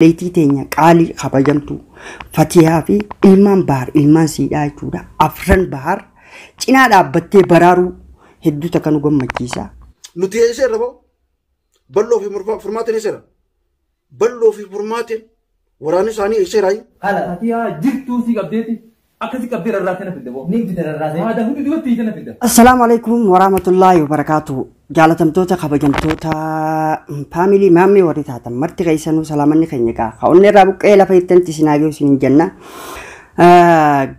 Leetii teenya qaalii kabajamtu Fatihaa fi ilmaan bahar ilmaan siidhaa jechuudha. Afran bahar cinaa dhaabbattee baraaruu hedduu takka nu gammachiisa. Nuti eesseerra bahu bal'oo fi furmaatiin eesseera. Bal'oo fi furmaatiin waraanni isaanii eesseera. Haala Fatihaa jirtuu si qabdeeti. Akkasi qabdee rarraasee na fidde boo. Ni fidde rarraasee. Haada hundi dubartii ija na fidde. Assalaamu alaikum warahmatullahi wabarakatuh. Jaalatamtoota kabajamtoota faamilii maammee warri taatan marti keessanuu salaamanni keenya gaa. Ka'onni irraa buqqee lafa ittanti sinaagee isin jenna.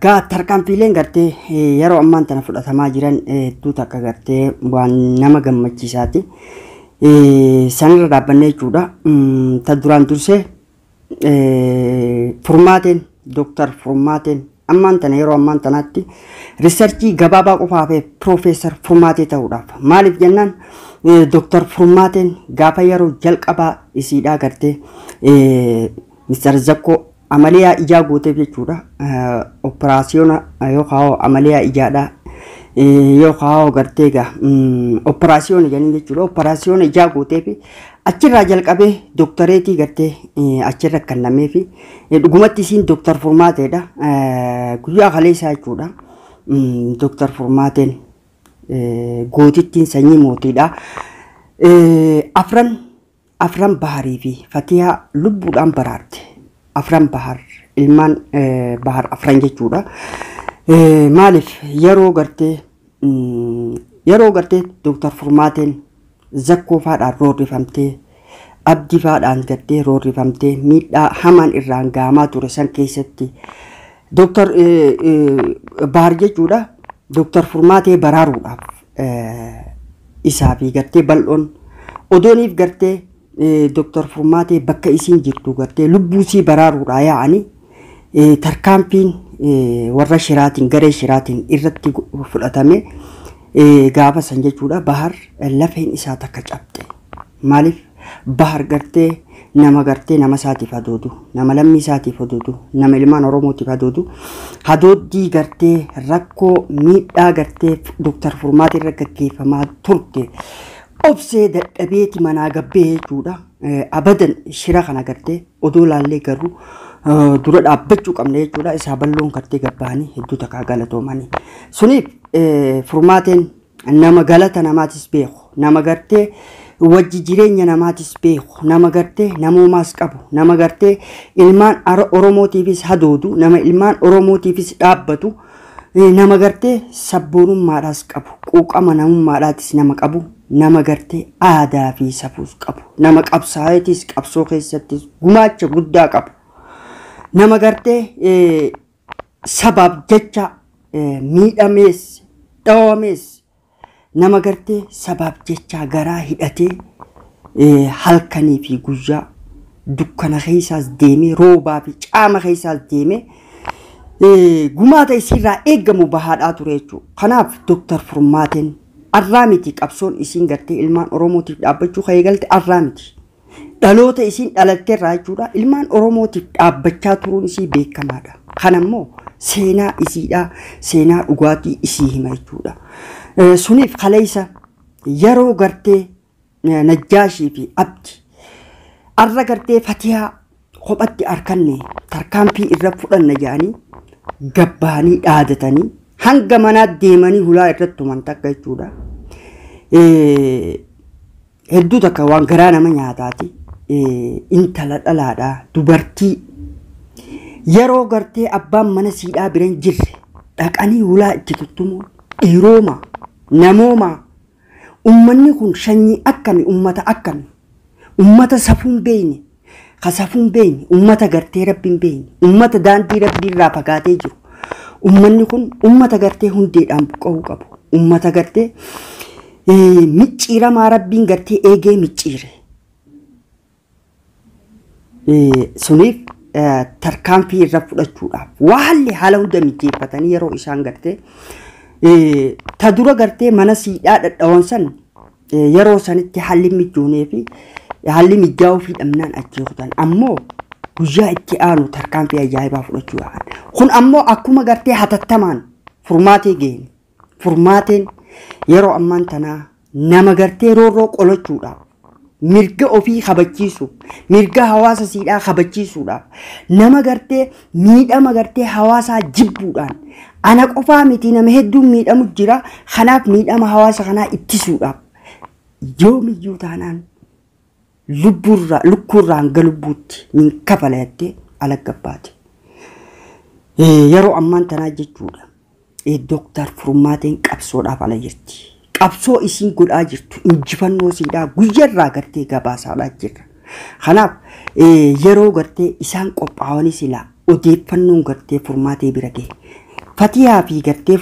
Gaa tarkaanfiileen gartee yeroo ammaan tana fudhatamaa jiran hedduu takka gartee waan nama gammachiisaati. Sanirra dhaabbannee jechuudha. Ta duraan dursee furmaateen Dr. Furmaateen ammaan tana yeroo ammaan tanaatti riisarchii gabaabaa qofaa fi Profeesar Furmaatee ta'uudhaaf maaliif jennaan Dr. Furmaateen gaafa yeroo jalqabaa isiidhaa gartee Mr. Zakkoo amaliyaa ijaa gooteef jechuudha. Operaasiyoona yookaan amaliyaa ijaadhaa yookaan gartee egaa operaasiyoona jenni jechuudha. Operaasiyoona ijaa gooteef achirraa jalqabee doktoreetii gartee achirra kennamee fi dhugumatti isiin Dr. Furmaateedha. Guyyaa kaleessaa jechuudha. Dr. Furmaateen gootittiin sanyii mootiidha. Afran baharii fi Fatihaa lubbuudhaan baraarte. Afran bahar ilmaan bahar afran jechuudha. Maaliif yeroo gartee Dr. Furmaateen Zakkoo faadhaan roorrifamtee abdii faadhaan gartee roorrifamtee miidhaa hamaan irraan gaamaa ture san keessatti Dr. Bahar jechuudha. Dr. Furmaatee baraaruudhaaf isaa fi gartee bal'oon odooniif gartee Dr. Furmaatee bakka isiin jirtu gartee lubbuusii baraaruudhaa yaa'anii tarkaanfiin warra shiraatiin garee shiraatiin irratti fudhatame gaafa san jechuudha. Bahar lafeen isaa takka cabxe. Maaliif bahar gartee nama isaatiif hadoodu, nama lammii isaatiif hadoodu, nama ilmaan Oromootiif hadoodu, hadooddii gartee rakkoo miidhaa gartee Dr. Furmaatee irra gaggeeffamaa turte obsee dadhabeeti manaa gabbee jechuudha. Abadan shira kana gartee odoo laallee garuu dura dhaabbachuu qabna jechuudha. Isaa balloon gartee gabbaanii hedduu takkaa galatoomanii. Suniif Furmaateen nama galata namaatis beeku, nama gartee wajji jireenya namaatis beeku, nama gartee namoomaas qabu, nama gartee ilmaan Oromootiifis hadoodu, nama ilmaan Oromootiifis dhaabbatu, nama gartee sabboonummaadhaas qabu, quuqama namummaadhaatis nama qabu, nama gartee aadaa fi safuus qabu, nama qabsaa'eetis qabsoo keessattis gumaacha guddaa qabu, nama gartee sabaaf jecha miidhamees dhawamees, nama gartee sabaaf jecha garaa hidhatee halkanii fi guyyaa dukkana keessaas deemee roobaa fi caama keessaas deemee gumaata isiirraa eeggamu bahaadhaa ture jechuudha. Kanaaf Dr. Furmaateen arraa miti qabsoon isiin gartee ilmaan Oromootiif dhaabbachuu kan eegalte arraa miti. Dhaloota isiin dhalatteerraa jechuudha. Ilmaan Oromootiif dhaabbachaa turuun isii beekamaadha. Kanammoo seenaa isiidhaa, seenaa dhugaatii isii hima jechuudha. Suniif kaleessa yeroo gartee Najjaashii fi Abdi arra gartee Fatihaa kophatti arkanne tarkaanfii irra fudhanna jedhanii gabbaanii dhaadatanii hanga manaa deemanii hulaa irratti tuman takka jechuudha. Hedduu takka waan garaa nama nyaataati. Intala dhalaadhaa dubartii yeroo gartee abbaan mana siidhaa biran jirre dhaqanii hulaa itti tuttumu dhiirooma namooma ummanni kun shanyii akkami ummata akkami ummata safuun beeyne ka safuun beeyne ummata gartee rabbiin beeyne ummata daandii rabbiirraa fagaatee jiru ummanni kun ummata gartee hundeedhaan buqqa'uu qabu ummata gartee micciiramaa rabbiin gartee eegee micciire suniif tarkaanfii irra fudhachuudhaaf waalli haala hunda mijeeffatanii yeroo isaan gartee ta dura gartee mana siidhaa dhadhawansan yeroo sanitti haalli mijoonee fi haalli mijaa'uu fi dhamnaan ajjeesutan ammoo guyyaa itti aanu tarkaanfii ajaa'ibaa fudhachuudhaan kun ammoo akkuma gartee hatattamaan Furmaatee geene. Furmaateen yeroo ammaan tanaa nama gartee roorroo qolachuudhaaf mirga ofii kabachiisu mirga hawaasa siidhaa kabachiisuudhaaf nama gartee miidhama gartee hawaasaa jibbuudhaan ana qofaa miti nama hedduun miidhamu jira kanaaf miidhama hawaasa kanaa ittisuudhaaf yoomiyyuu taanaan lukkuurraan galubbuutti min kafalayattee alagabbaate yeroo ammaan tanaa jechuudha Dr. Furmaateen qabsoodhaaf ala jirti. Qabsoo isiin godhaa jirtu injifannoo siidhaa guyyarraa gartee gabaasaadhaa jirra. Kanaaf yeroo gartee isaan qophaa'anii silaa odeeffannoon gartee Furmaatee bira gahe. Fatiyaa fi gartee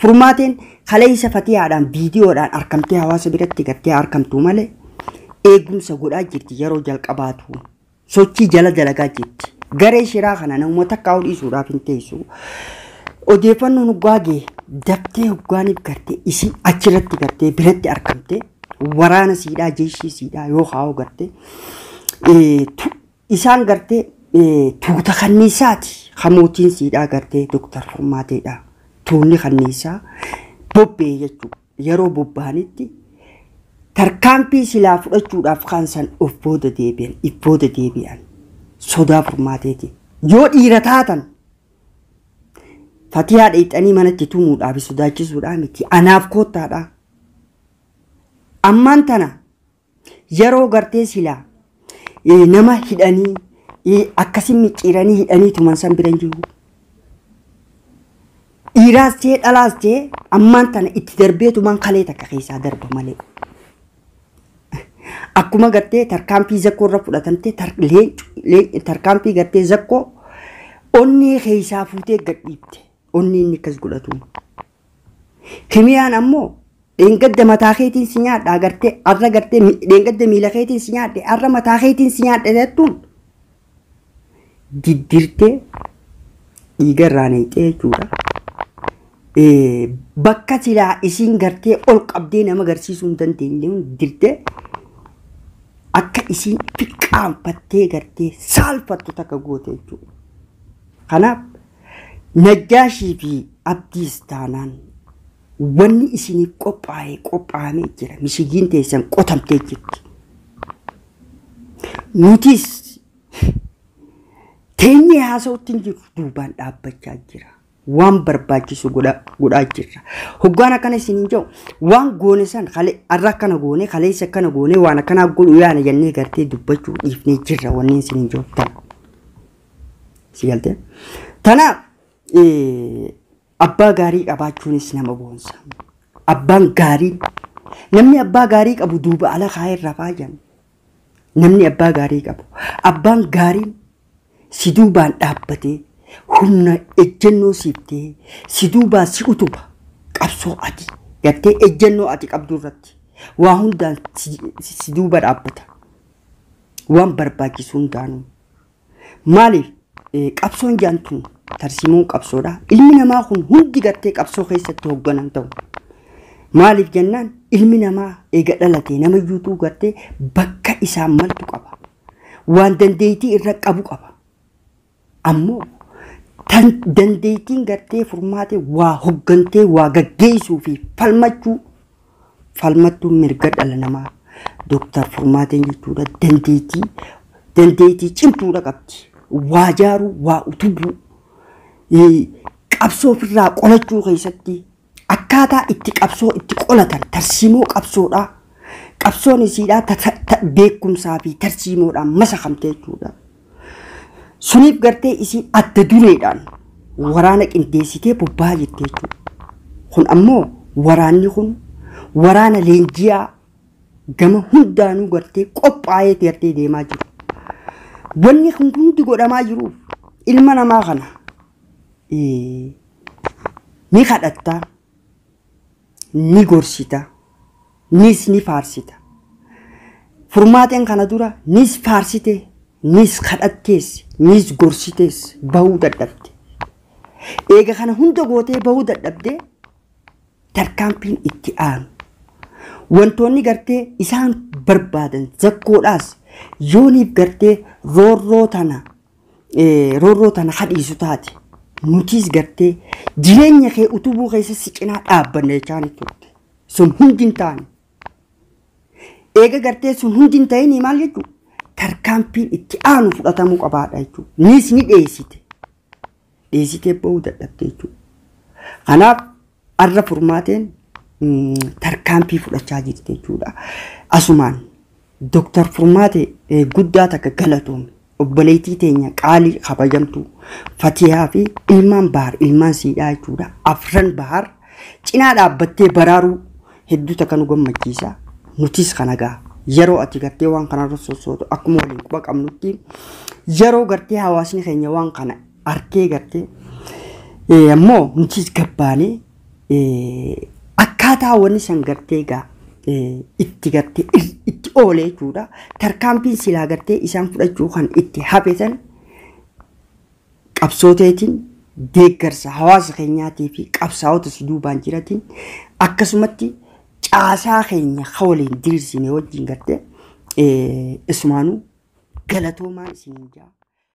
Furmaateen kaleessa Fatiyaadhaan viidiyoodhaan argamtee hawaasa biratti gartee argamtu malee eegumsa godhaa jirti yeroo jalqabaatu. Sochii jala dalagaa jirti. Garee shiraa kana namoota kaa'uu dhiisuudhaaf hin teessu. Odeeffannoon hoggaagee dabtee hoggaaniif gartee isin achirratti gartee biratti argamte waraana siidhaa jeeshii siidhaa yoo haa'u gartee isaan gartee tuuta kanniisaati hamootiin siidhaa gartee Dr. Furmaateedha tuunni kanniisaa bobbee jechuudha yeroo bobba'anitti tarkaanfii silaa fudhachuudhaaf kan san of booda deebi'an sodaa Furmaateeti yoo dhiira taatan Fatiyaa dheexanii manatti tumuudhaaf sodaachisuudhaa miti anaaf koottaadha. Ammaan tana yeroo gartee silaa nama hidhanii akkasin micciiranii hidhanii tuman san bira jiru. Dhiiraas ta'e dhalaas ta'e ammaan tana itti darbeetumaan kalee takka keessaa darba malee. Akkuma gartee tarkaanfii zakkoo irra fudhatamte tarkaanfii gartee zakkoo onnee keessaa fuutee gadhiifte. Onni inni kas godhatu. Kimiyaan ammoo dheengadda mataa keetiin si nyaadha agartee arra gartee dheengadda miila keetiin si nyaadhe arra mataa keetiin si nyaadhe jettuun diddirtee dhiigarraa neexee jechuudha. Bakka silaa isiin gartee ol qabdee nama agarsiisuu hin dandeenye diddirtee akka isiin fiqqaanfattee gartee saalfattu takka goote jechuudha. Kanaaf Najjaashii fi Abdiis taanaan wanni isiniif qophaa'amee jira. Mishigiin teessan qotamtee jirti. Nutis teenyee haasa'utti hin jiru duubaan dhaabbachaa jira. Waan barbaachisu godhaa jirra. Hoggaan akkana isiniin jedhu waan goone san arra akkana goone kaleessa akkana goone waan akkanaa godhu yaana jennee gartee dubbachuu dhiifnee jirra wanni isiniin jedhu ta'u. Si galtee? Tanaaf abbaa gaarii qabaachuunis nama boonsa. Abbaan gaarii namni abbaa gaarii qabu duuba ala kaa'ee irra faayan. Namni abbaa gaarii qabu abbaan gaarii si duubaan dhaabbatee humna ejjennoo siiftee si duubaa si utuba qabsoo ati gartee ejjennoo ati qabdu irratti waa hundaan si duuba dhaabbata. Waan barbaachisu hundaanuu maaliif qabsoon jaantuun tarsiimoon qabsoodha. Ilmi namaa kun hundi gartee qabsoo keessatti hoogganan ta'u. Maaliif jennaan ilmi namaa eega dhalatee nama yuutuu gartee bakka isaan maltu qaba. Waan dandeettii irra qabu qaba. Ammoo dandeettiin gartee Furmaatee waa hooggantee waa gaggeessuu fi falmattuu mirga dhala namaa Dr. Furmaateen jechuudha dandeettii cimtuudha qabdi. Waa jaaruu waa utubuu qabsoo ofirraa qolachuu keessatti akkaataa itti qabsoo itti qolatan tarsiimoo qabsoodhaa qabsoon isiidhaa beekumsaa fi tarsiimoodhaan masakamte jechuudha. Suniif gartee isiin adda dureedhaan waraana qindeessitee bobba'aa jirti jechuudha. Kun ammoo waraanni kun waraana leenjiyaa gama hundaanuu gartee qophaa'ee gartee deemaa jiru. Wanni kun hundi godhamaa jiruuf ilma namaa kana ni kadhatta ni gorsita ni faarsita. Furmaateen kana dura nis faarsite nis kadhattees nis gorsitees bahuu dadhabde. Eega kana hunda gootee bahuu dadhabde tarkaanfiin itti aanu wantoonni gartee isaan barbaadan zakkoodhaas yooniif gartee roorroo tana hadhiisu taate nutis gartee jireenya kee utubuu keessa si cinaa dhaabbanne jechaan turte sun hundi hin taane eega gartee sun hundi hin ta'in maal jechuudha tarkaanfiin itti aanu fudhatamuu qabaadha jechuudha nis ni dheessitee bahuu dadhabde jechuudha kanaaf arra furmaateen tarkaanfii fudhachaa jirti jechuudha asumaan Dr. Furmaate guddaa takka galatoomne obboleettii teenya qaalii kabajamtu Fatihaa fi ilmaan bahar ilmaan siidhaa jechuudha afran bahar cinaa dhaabbattee baraaruu hedduu takka nu gammachiisa nutis kanagaa yeroo ati gartee waan kana sossootu akkuma waliin quba qabnutti yeroo gartee hawaasni keenya waan kana arkee gartee ammoo nutis gabbaanee akkaataa wanni san gartee gaa itti gartee itti oolee jechuudha tarkaanfiin silaa gartee isaan fudhachuu kan itti hafetan qabsooteetiin deeggarsa hawaasa keenyaatii fi qabsaa'ota si duubaan jiratiin akkasumatti caasaa keenya waliin diriirsine wajjin gartee isumaanuu galatoomaa isiniin jaa